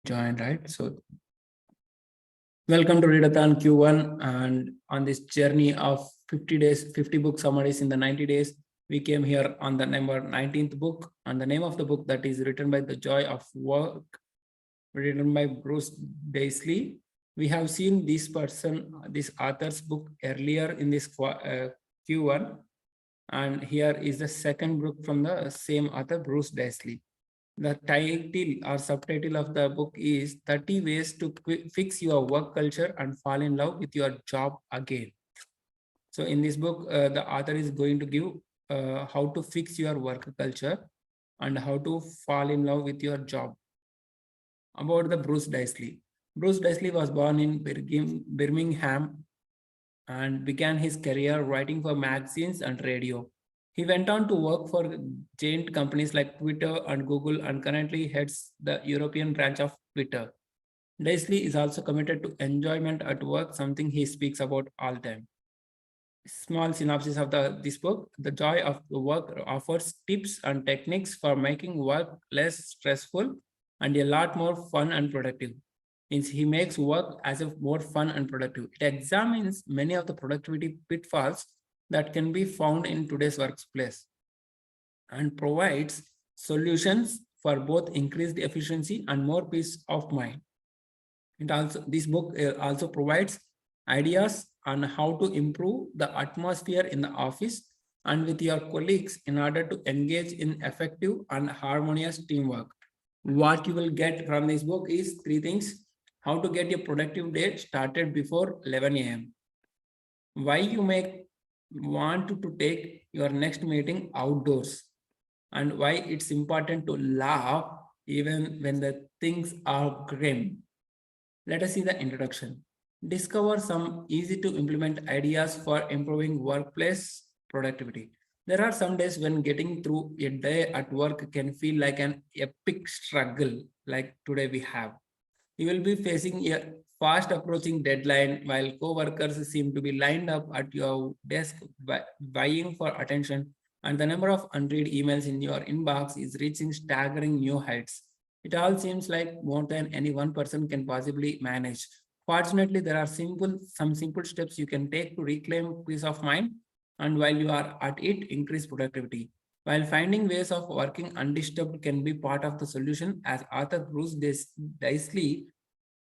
join, right? So welcome to Readathon Q1. And on this journey of 50 days, 50 book summaries in the 90 days, we came here on the number 19th book. And the name of the book that is written by The Joy of Work, written by Bruce Daisley. We have seen this author's book earlier in this Q1. And here is the second book from the same author, Bruce Daisley. The title or subtitle of the book is 30 Ways to Fix Your Work Culture and Fall in Love with Your Job Again. So in this book, the author is going to give how to fix your work culture and how to fall in love with your job. About the Bruce Daisley. Bruce Daisley was born in Birmingham and began his career writing for magazines and radio. He went on to work for giant companies like Twitter and Google and currently heads the European branch of Twitter. Daisley is also committed to enjoyment at work, something he speaks about all the time. Small synopsis of this book. The Joy of Work offers tips and techniques for making work less stressful and a lot more fun and productive. Means he makes work as a more fun and productive. It examines many of the productivity pitfalls that can be found in today's workplace and provides solutions for both increased efficiency and more peace of mind. This book also provides ideas on how to improve the atmosphere in the office and with your colleagues in order to engage in effective and harmonious teamwork. What you will get from this book is three things. How to get your productive day started before 11 a.m. Why you want to take your next meeting outdoors, and why it's important to laugh even when the things are grim. Let us see the introduction. Discover some easy to implement ideas for improving workplace productivity. There are some days when getting through a day at work can feel like an epic struggle like today we have. You will be facing a fast approaching deadline while co-workers seem to be lined up at your desk vying for attention, and the number of unread emails in your inbox is reaching staggering new heights. It all seems like more than any one person can possibly manage. Fortunately, there are some simple steps you can take to reclaim peace of mind, and while you are at it, increase productivity. While finding ways of working undisturbed can be part of the solution, as author Bruce Daisley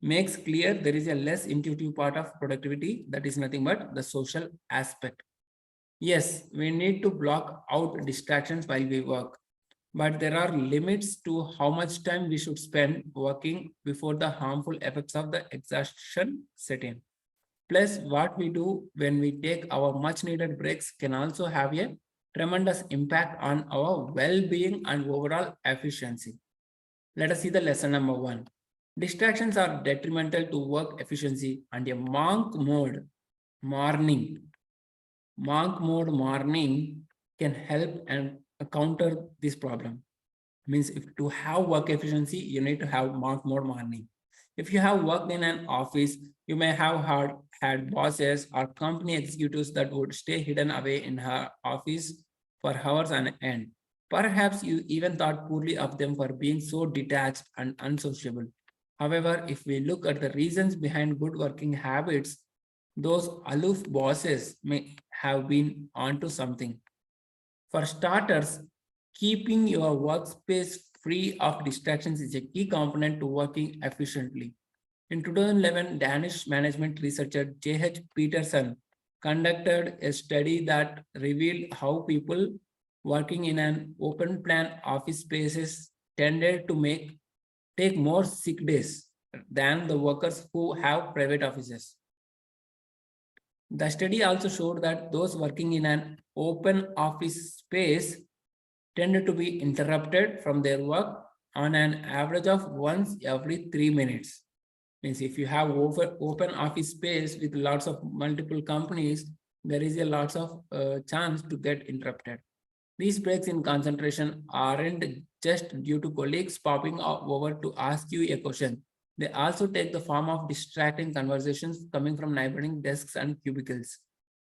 makes clear, there is a less intuitive part of productivity that is nothing but the social aspect. Yes, we need to block out distractions while we work, but there are limits to how much time we should spend working before the harmful effects of the exhaustion set in. Plus, what we do when we take our much needed breaks can also have a tremendous impact on our well-being and overall efficiency. Let us see the lesson number 1. Distractions are detrimental to work efficiency, and a monk mode morning can help and counter this problem. Means if to have work efficiency, you need to have monk mode morning. If you have worked in an office, you may have had bosses or company executives that would stay hidden away in her office for hours on end. Perhaps you even thought poorly of them for being so detached and unsociable. However, if we look at the reasons behind good working habits, those aloof bosses may have been onto something. For starters, keeping your workspace free of distractions is a key component to working efficiently. In 2011, Danish management researcher J.H. Peterson conducted a study that revealed how people working in an open plan office spaces tended to take more sick days than the workers who have private offices. The study also showed that those working in an open office space tended to be interrupted from their work on an average of once every 3 minutes. Means if you have open office space with lots of multiple companies, there is a lots of chance to get interrupted. These breaks in concentration aren't just due to colleagues popping over to ask you a question. They also take the form of distracting conversations coming from neighboring desks and cubicles.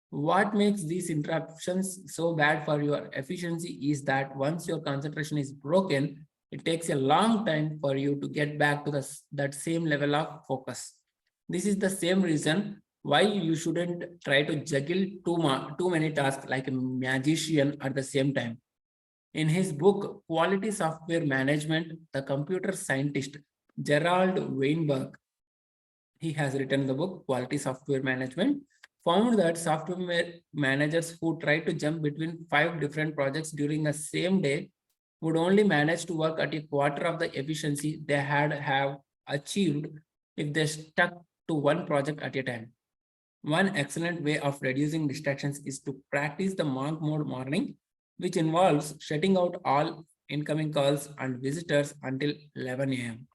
What makes these interruptions so bad for your efficiency is that once your concentration is broken, It takes a long time for you to get back to that same level of focus. This is the same reason why you shouldn't try to juggle too many tasks like a magician at the same time. In his book, Quality Software Management, the computer scientist Gerald Weinberg, he has written the book Quality Software Management, found that software managers who try to jump between 5 different projects during the same day would only manage to work at a quarter of the efficiency they had have achieved if they stuck to one project at a time. One excellent way of reducing distractions is to practice the monk mode morning, which involves shutting out all incoming calls and visitors until 11 a.m.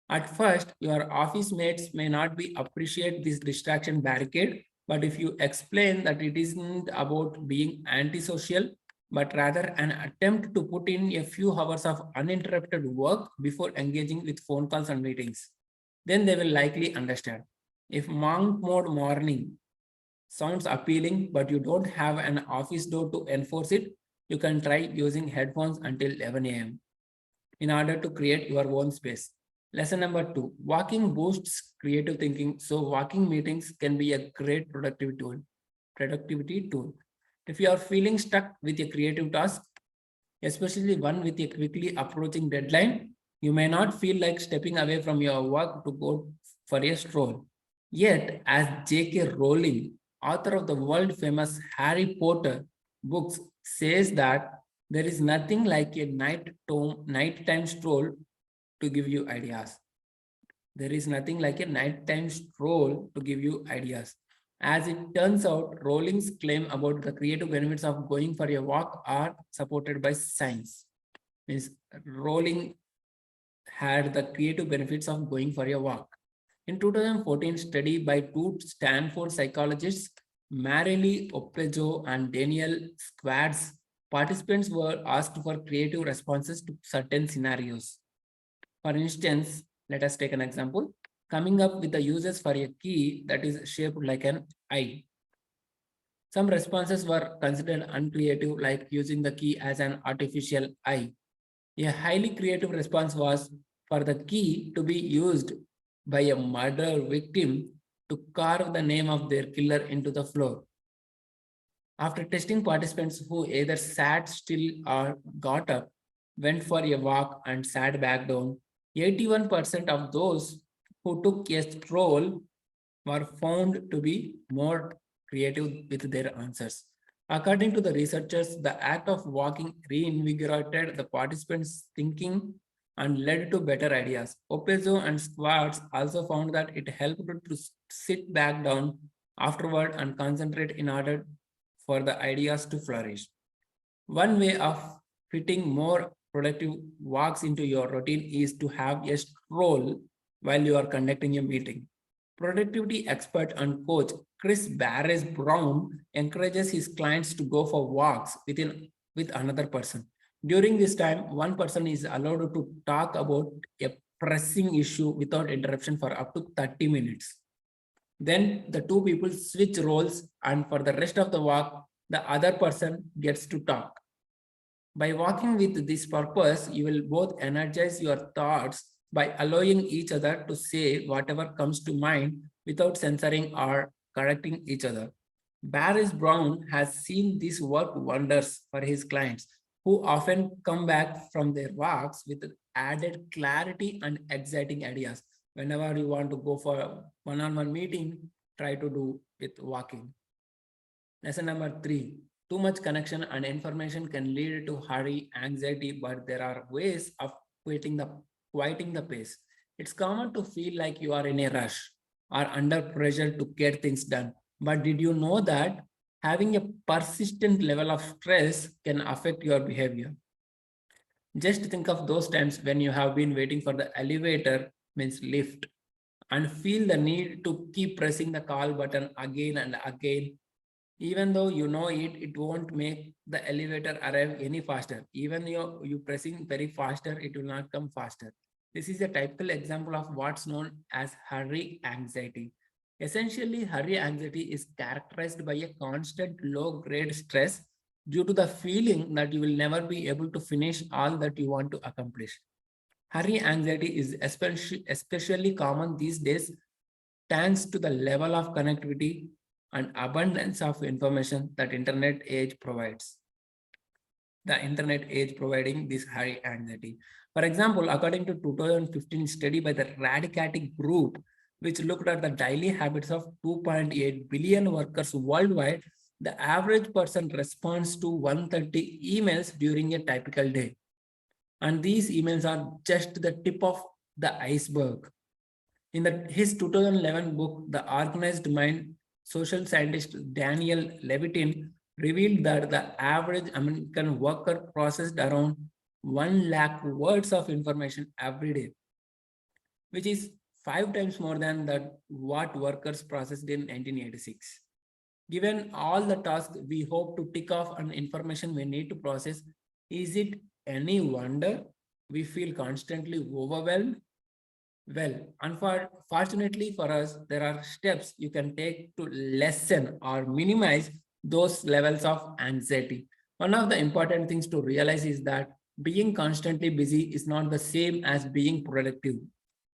At first, your office mates may not be appreciate this distraction barricade, but if you explain that it isn't about being antisocial, but rather an attempt to put in a few hours of uninterrupted work before engaging with phone calls and meetings, then they will likely understand. If monk mode morning sounds appealing, but you don't have an office door to enforce it, you can try using headphones until 11 a.m. in order to create your own space. Lesson number 2, walking boosts creative thinking. So walking meetings can be a great productivity tool. If you are feeling stuck with a creative task, especially one with a quickly approaching deadline, you may not feel like stepping away from your work to go for a stroll. Yet, as J.K. Rowling, author of the world famous Harry Potter books, says that there is nothing like a nighttime stroll to give you ideas. There is nothing like a nighttime stroll to give you ideas. As it turns out, Rowling's claim about the creative benefits of going for a walk are supported by science. Means Rowling had the creative benefits of going for a walk. In 2014 study by 2 Stanford psychologists, Marilee Oppejo and Daniel Squads, participants were asked for creative responses to certain scenarios. For instance, let us take an example, coming up with the uses for a key that is shaped like an eye. Some responses were considered uncreative, like using the key as an artificial eye. A highly creative response was for the key to be used by a murder victim to carve the name of their killer into the floor. After testing participants who either sat still or got up, went for a walk and sat back down, 81% of those who took a stroll were found to be more creative with their answers. According to the researchers, the act of walking reinvigorated the participants' thinking and led to better ideas. Opezo and Squads also found that it helped to sit back down afterward and concentrate in order for the ideas to flourish. One way of fitting more productive walks into your routine is to have a stroll while you are conducting a meeting. Productivity expert and coach Chris Barres Brown encourages his clients to go for walks with another person. During this time, one person is allowed to talk about a pressing issue without interruption for up to 30 minutes. Then the two people switch roles, and for the rest of the walk, the other person gets to talk. By walking with this purpose, you will both energize your thoughts by allowing each other to say whatever comes to mind without censoring or correcting each other. Barris Brown has seen this work wonders for his clients, who often come back from their walks with added clarity and exciting ideas. Whenever you want to go for a one-on-one meeting, try to do with walking. Lesson number 3. Too much connection and information can lead to hurry, anxiety, but there are ways of quieting the pace. It's common to feel like you are in a rush or under pressure to get things done. But did you know that having a persistent level of stress can affect your behavior? Just think of those times when you have been waiting for the elevator, means lift, and feel the need to keep pressing the call button again and again. Even though you know it won't make the elevator arrive any faster. Even you pressing very faster, it will not come faster. This is a typical example of what's known as hurry anxiety. Essentially, hurry anxiety is characterized by a constant low-grade stress due to the feeling that you will never be able to finish all that you want to accomplish. Hurry anxiety is especially common these days thanks to the level of connectivity and abundance of information that internet age provides. The internet age providing this high anxiety. For example, according to 2015 study by the Readathon group, which looked at the daily habits of 2.8 billion workers worldwide, the average person responds to 130 emails during a typical day. And these emails are just the tip of the iceberg. In his 2011 book, The Organized Mind, social scientist Daniel Levitin revealed that the average American worker processed around 1 lakh words of information every day, which is 5 times more than that what workers processed in 1986. Given all the tasks we hope to tick off and information we need to process, is it any wonder we feel constantly overwhelmed? Well, unfortunately for us, there are steps you can take to lessen or minimize those levels of anxiety. One of the important things to realize is that being constantly busy is not the same as being productive.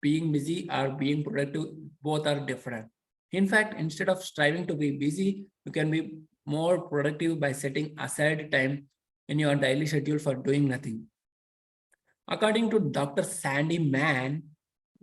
Being busy or being productive, both are different. In fact, instead of striving to be busy, you can be more productive by setting aside time in your daily schedule for doing nothing. According to Dr. Sandy Mann,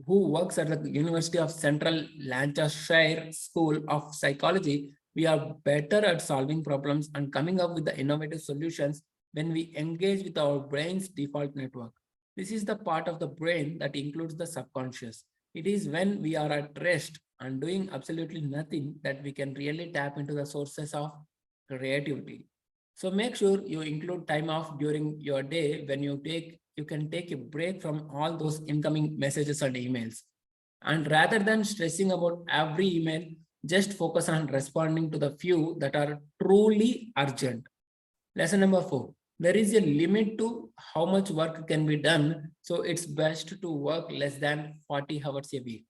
who works at the University of Central Lancashire School of Psychology, we are better at solving problems and coming up with the innovative solutions when we engage with our brain's default network. This is the part of the brain that includes the subconscious. It is when we are at rest and doing absolutely nothing that we can really tap into the sources of creativity. So make sure you include time off during your day when you can take a break from all those incoming messages and emails. And rather than stressing about every email, just focus on responding to the few that are truly urgent. Lesson number 4. There is a limit to how much work can be done, so it's best to work less than 40 hours a week.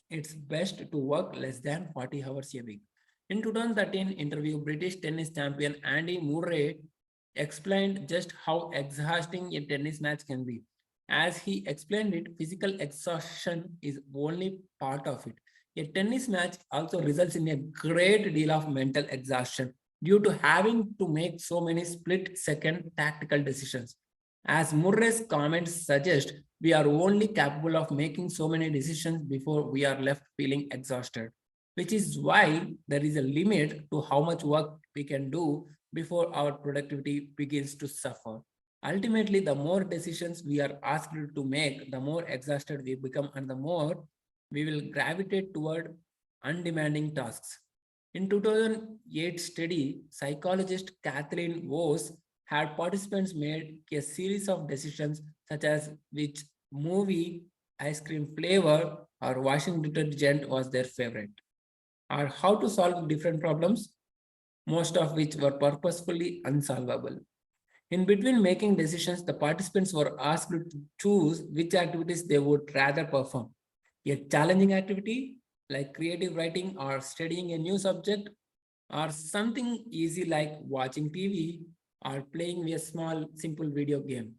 It's best to work less than 40 hours a week. In 2013 interview, British tennis champion Andy Murray explained just how exhausting a tennis match can be. As he explained it, physical exhaustion is only part of it. A tennis match also results in a great deal of mental exhaustion due to having to make so many split-second tactical decisions. As Murray's comments suggest, we are only capable of making so many decisions before we are left feeling exhausted, which is why there is a limit to how much work we can do before our productivity begins to suffer. Ultimately, the more decisions we are asked to make, the more exhausted we become and the more we will gravitate toward undemanding tasks. In 2008 study, psychologist Kathleen Voss had participants made a series of decisions such as which movie, ice cream flavor, or washing detergent was their favorite, or how to solve different problems, most of which were purposefully unsolvable. In between making decisions, the participants were asked to choose which activities they would rather perform. A challenging activity like creative writing or studying a new subject, or something easy like watching TV or playing a small simple video game.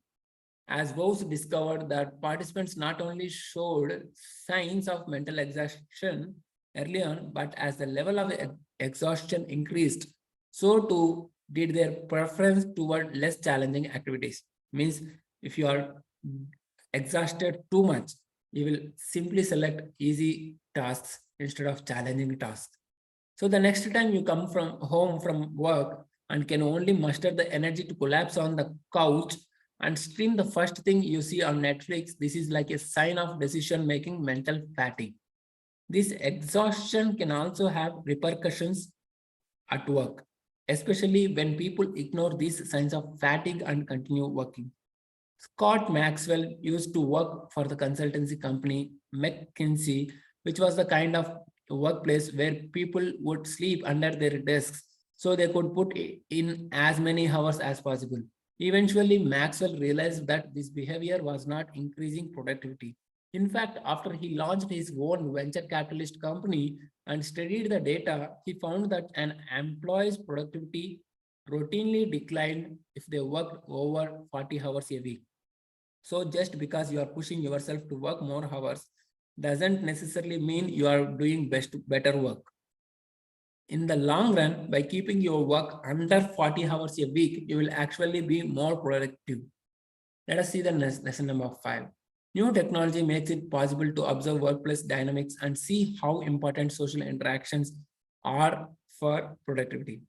As Bose discovered that participants not only showed signs of mental exhaustion early on, but as the level of exhaustion increased, so too did their preference toward less challenging activities. Means if you are exhausted too much, you will simply select easy tasks instead of challenging tasks. So the next time you come from home from work and can only muster the energy to collapse on the couch and stream the first thing you see on Netflix, this is like a sign of decision-making mental fatigue. This exhaustion can also have repercussions at work, especially when people ignore these signs of fatigue and continue working. Scott Maxwell used to work for the consultancy company McKinsey, which was the kind of workplace where people would sleep under their desks so they could put in as many hours as possible. Eventually, Maxwell realized that this behavior was not increasing productivity. In fact, after he launched his own venture capitalist company and studied the data, he found that an employee's productivity routinely declined if they worked over 40 hours a week. So just because you are pushing yourself to work more hours doesn't necessarily mean you are doing better work. In the long run, by keeping your work under 40 hours a week, you will actually be more productive. Let us see the lesson number 5. New technology makes it possible to observe workplace dynamics and see how important social interactions are for productivity.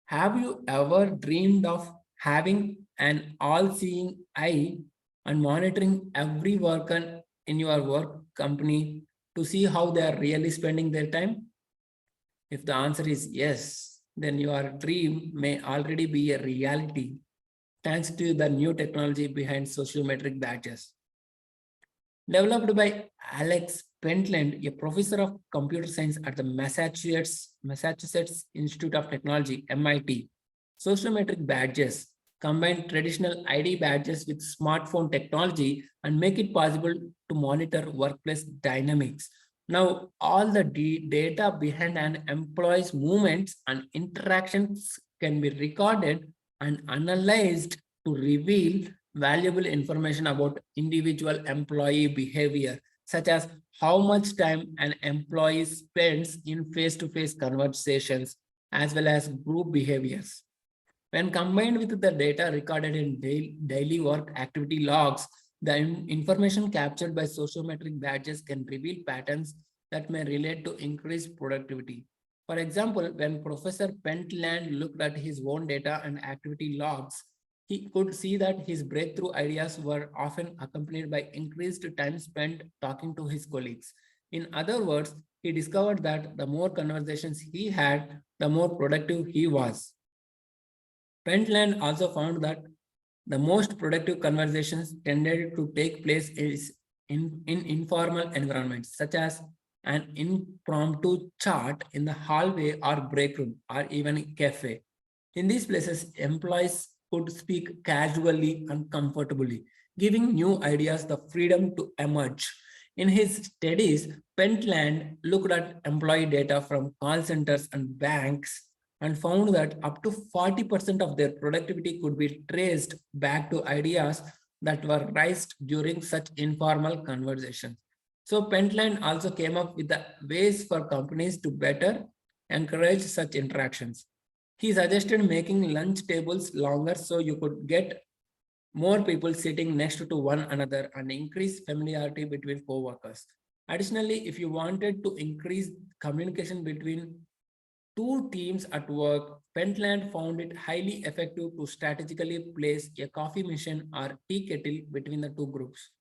Have you ever dreamed of having an all-seeing eye and monitoring every worker in your work company to see how they are really spending their time? If the answer is yes, then your dream may already be a reality thanks to the new technology behind sociometric badges. Developed by Alex Pentland, a professor of computer science at the Massachusetts Institute of Technology, MIT, sociometric badges combine traditional ID badges with smartphone technology and make it possible to monitor workplace dynamics. Now, all the data behind an employee's movements and interactions can be recorded and analyzed to reveal valuable information about individual employee behavior, such as how much time an employee spends in face-to-face conversations, as well as group behaviors. When combined with the data recorded in daily work activity logs, the information captured by sociometric badges can reveal patterns that may relate to increased productivity. For example, when Professor Pentland looked at his own data and activity logs, he could see that his breakthrough ideas were often accompanied by increased time spent talking to his colleagues. In other words, he discovered that the more conversations he had, the more productive he was. Pentland also found that the most productive conversations tended to take place in informal environments, such as an impromptu chat in the hallway or break room or even a cafe. In these places, employees could speak casually and comfortably, giving new ideas the freedom to emerge. In his studies, Pentland looked at employee data from call centers and banks and found that up to 40% of their productivity could be traced back to ideas that were raised during such informal conversations. So Pentland also came up with the ways for companies to better encourage such interactions. He suggested making lunch tables longer so you could get more people sitting next to one another and increase familiarity between co-workers. Additionally, if you wanted to increase communication between two teams at work, Pentland found it highly effective to strategically place a coffee machine or tea kettle between the two groups.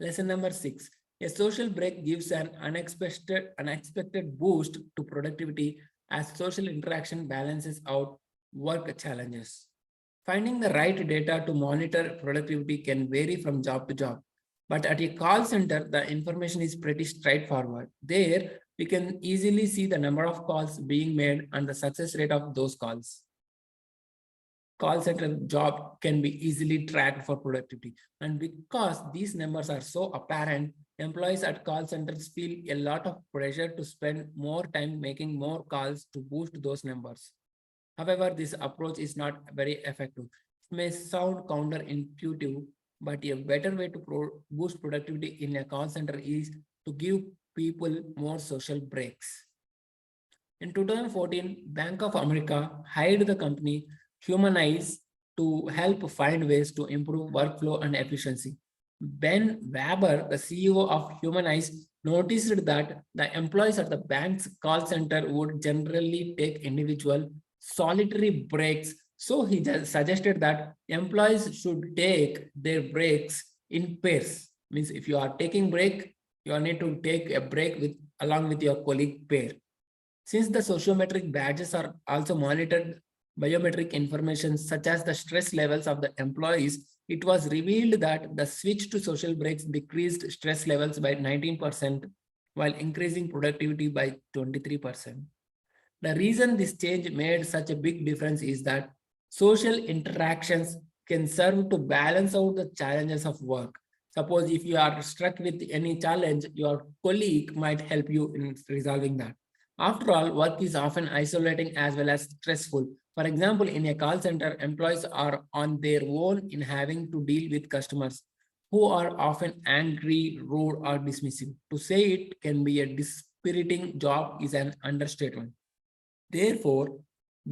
Lesson number 6. A social break gives an unexpected boost to productivity as social interaction balances out work challenges. Finding the right data to monitor productivity can vary from job to job. But at a call center, the information is pretty straightforward. There, we can easily see the number of calls being made and the success rate of those calls. Call center job can be easily tracked for productivity. And because these numbers are so apparent, employees at call centers feel a lot of pressure to spend more time making more calls to boost those numbers. However, this approach is not very effective. It may sound counterintuitive, but a better way to boost productivity in a call center is to give people more social breaks. In 2014, Bank of America hired the company Humanize to help find ways to improve workflow and efficiency. Ben Weber, the CEO of Humanize, noticed that the employees at the bank's call center would generally take individual solitary breaks. So he just suggested that employees should take their breaks in pairs. Means if you are taking break, you need to take a break along with your colleague pair. Since the sociometric badges are also monitored biometric information such as the stress levels of the employees, it was revealed that the switch to social breaks decreased stress levels by 19% while increasing productivity by 23%. The reason this change made such a big difference is that social interactions can serve to balance out the challenges of work. Suppose if you are struck with any challenge, your colleague might help you in resolving that. After all, work is often isolating as well as stressful. For example, in a call center, employees are on their own in having to deal with customers who are often angry, rude, or dismissive. To say it can be a dispiriting job is an understatement. Therefore,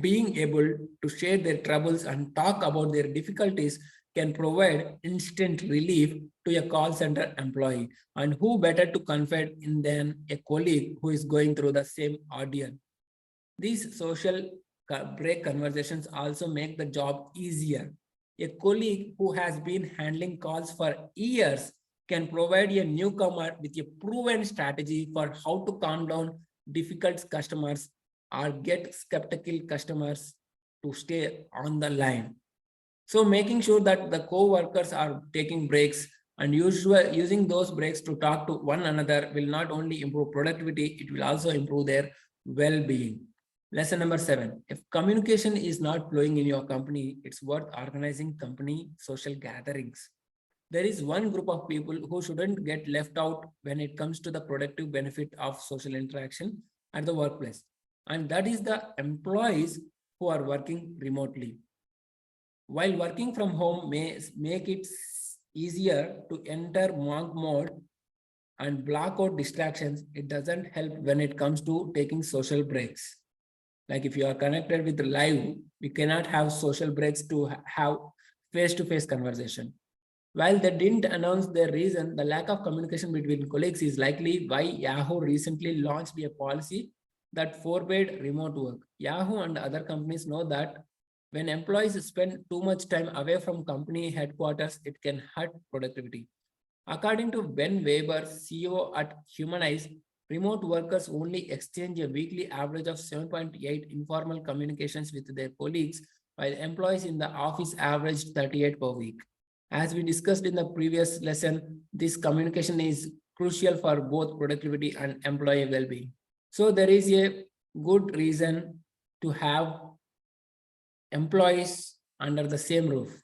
being able to share their troubles and talk about their difficulties can provide instant relief to a call center employee. And who better to confide in than a colleague who is going through the same ordeal? These social break conversations also make the job easier. A colleague who has been handling calls for years can provide a newcomer with a proven strategy for how to calm down difficult customers or get skeptical customers to stay on the line. So making sure that the co-workers are taking breaks and using those breaks to talk to one another will not only improve productivity, it will also improve their well-being. Lesson number 7, if communication is not flowing in your company, it's worth organizing company social gatherings. There is one group of people who shouldn't get left out when it comes to the productive benefit of social interaction at the workplace. And that is the employees who are working remotely. While working from home may make it easier to enter monk mode and block out distractions, it doesn't help when it comes to taking social breaks. Like if you are connected with live, we cannot have social breaks to have face-to-face conversation. While they didn't announce their reason, the lack of communication between colleagues is likely why Yahoo recently launched a policy that forbade remote work. Yahoo and other companies know that when employees spend too much time away from company headquarters, it can hurt productivity. According to Ben Weber, CEO at Humanize, remote workers only exchange a weekly average of 7.8 informal communications with their colleagues, while employees in the office average 38 per week. As we discussed in the previous lesson, this communication is crucial for both productivity and employee well-being. So there is a good reason to have employees under the same roof.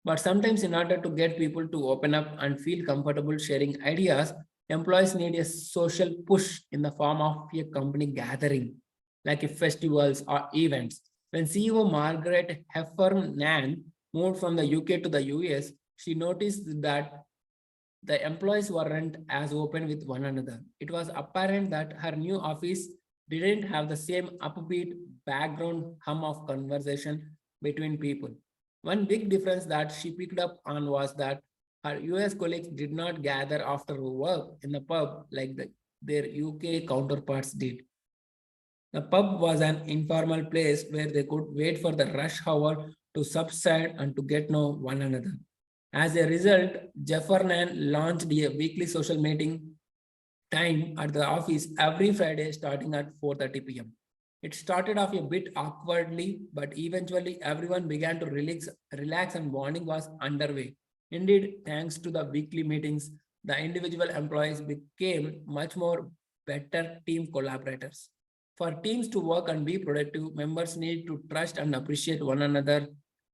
But sometimes in order to get people to open up and feel comfortable sharing ideas, employees need a social push in the form of a company gathering, like festivals or events. When CEO Margaret Heffernan moved from the UK to the US, she noticed that the employees weren't as open with one another. It was apparent that her new office didn't have the same upbeat background hum of conversation between people. One big difference that she picked up on was that her US colleagues did not gather after work in the pub like their UK counterparts did. The pub was an informal place where they could wait for the rush hour to subside and to get know one another. As a result, Jeffernan launched a weekly social meeting time at the office every Friday starting at 4:30 p.m. It started off a bit awkwardly, but eventually everyone began to relax and bonding was underway. Indeed, thanks to the weekly meetings, the individual employees became much more better team collaborators. For teams to work and be productive, members need to trust and appreciate one another.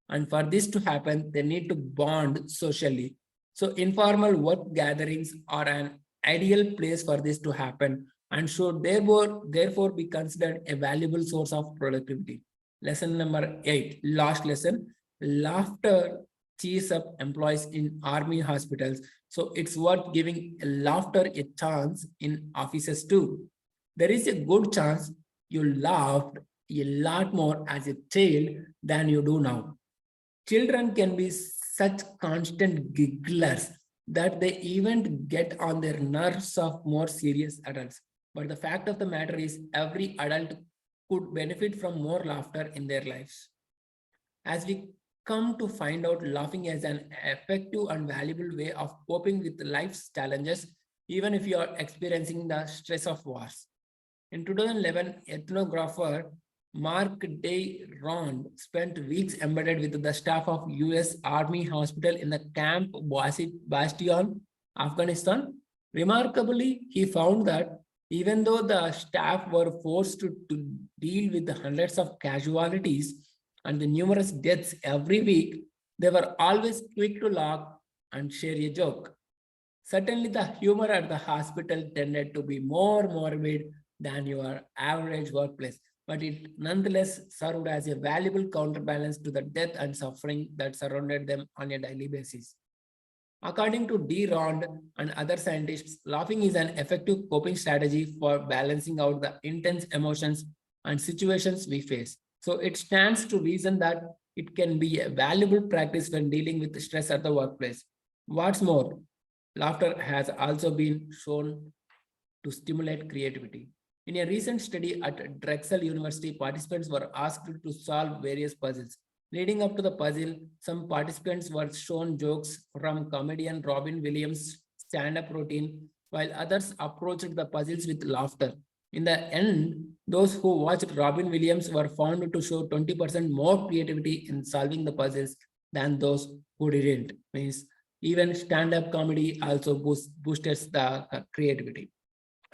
And for this to happen, they need to bond socially. So informal work gatherings are an ideal place for this to happen and should therefore be considered a valuable source of productivity. Lesson number 8, last lesson, laughter cheers up employees in army hospitals. So it's worth giving laughter a chance in offices too. There is a good chance you laughed a lot more as a child than you do now. Children can be such constant gigglers that they even get on their nerves of more serious adults. But the fact of the matter is, every adult could benefit from more laughter in their lives. As we come to find out, laughing is an effective and valuable way of coping with life's challenges, even if you are experiencing the stress of wars. In 2011, ethnographer Mark Day Rond spent weeks embedded with the staff of US Army Hospital in the Camp Bastion, Afghanistan. Remarkably, he found that even though the staff were forced to deal with the hundreds of casualties and the numerous deaths every week, they were always quick to laugh and share a joke. Certainly, the humor at the hospital tended to be more morbid than your average workplace. but it nonetheless served as a valuable counterbalance to the death and suffering that surrounded them on a daily basis. According to D. Rond and other scientists, laughing is an effective coping strategy for balancing out the intense emotions and situations we face. So it stands to reason that it can be a valuable practice when dealing with stress at the workplace. What's more, laughter has also been shown to stimulate creativity. In a recent study at Drexel University, participants were asked to solve various puzzles. Leading up to the puzzle, some participants were shown jokes from comedian Robin Williams' stand-up routine, while others approached the puzzles with laughter. In the end, those who watched Robin Williams were found to show 20% more creativity in solving the puzzles than those who didn't. Means even stand-up comedy also boosts the creativity.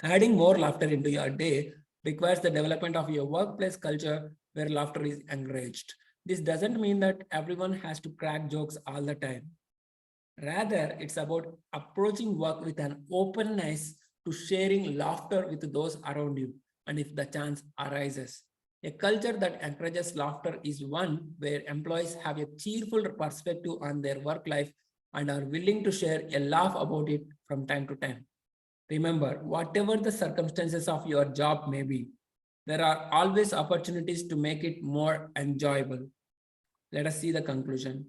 Adding more laughter into your day requires the development of your workplace culture where laughter is encouraged. This doesn't mean that everyone has to crack jokes all the time. Rather, it's about approaching work with an openness to sharing laughter with those around you, and if the chance arises. A culture that encourages laughter is one where employees have a cheerful perspective on their work life and are willing to share a laugh about it from time to time. Remember, whatever the circumstances of your job may be, there are always opportunities to make it more enjoyable. Let us see the conclusion.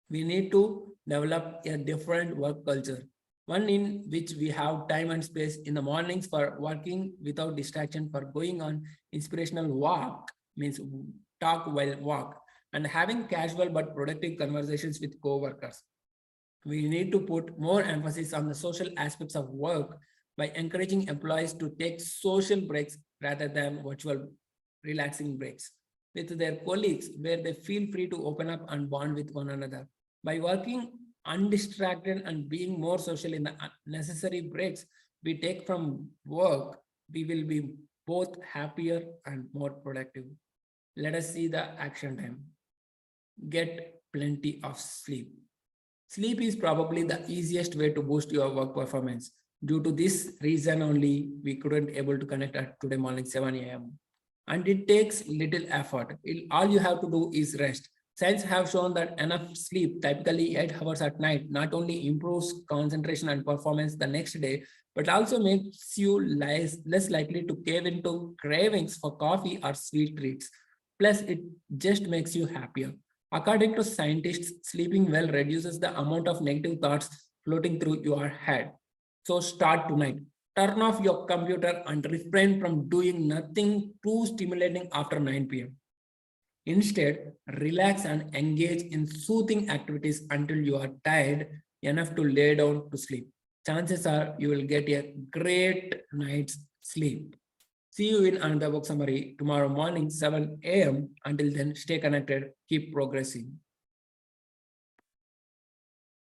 We need to develop a different work culture, one in which we have time and space in the mornings for working without distraction, for going on inspirational walk, means talk while walk, and having casual but productive conversations with co-workers. We need to put more emphasis on the social aspects of work by encouraging employees to take social breaks rather than virtual relaxing breaks with their colleagues, where they feel free to open up and bond with one another. By working undistracted and being more social in the necessary breaks we take from work, we will be both happier and more productive. Let us see the action time. Get plenty of sleep. Sleep is probably the easiest way to boost your work performance. Due to this reason only, we couldn't able to connect at today morning 7 a.m. And it takes little effort. All you have to do is rest. Science have shown that enough sleep, typically 8 hours at night, not only improves concentration and performance the next day, but also makes you less likely to cave into cravings for coffee or sweet treats. Plus, it just makes you happier. According to scientists, sleeping well reduces the amount of negative thoughts floating through your head. So start tonight. Turn off your computer and refrain from doing nothing too stimulating after 9 p.m. Instead, relax and engage in soothing activities until you are tired enough to lay down to sleep. Chances are you will get a great night's sleep. See you in another book summary tomorrow morning, 7 a.m. Until then, stay connected, keep progressing.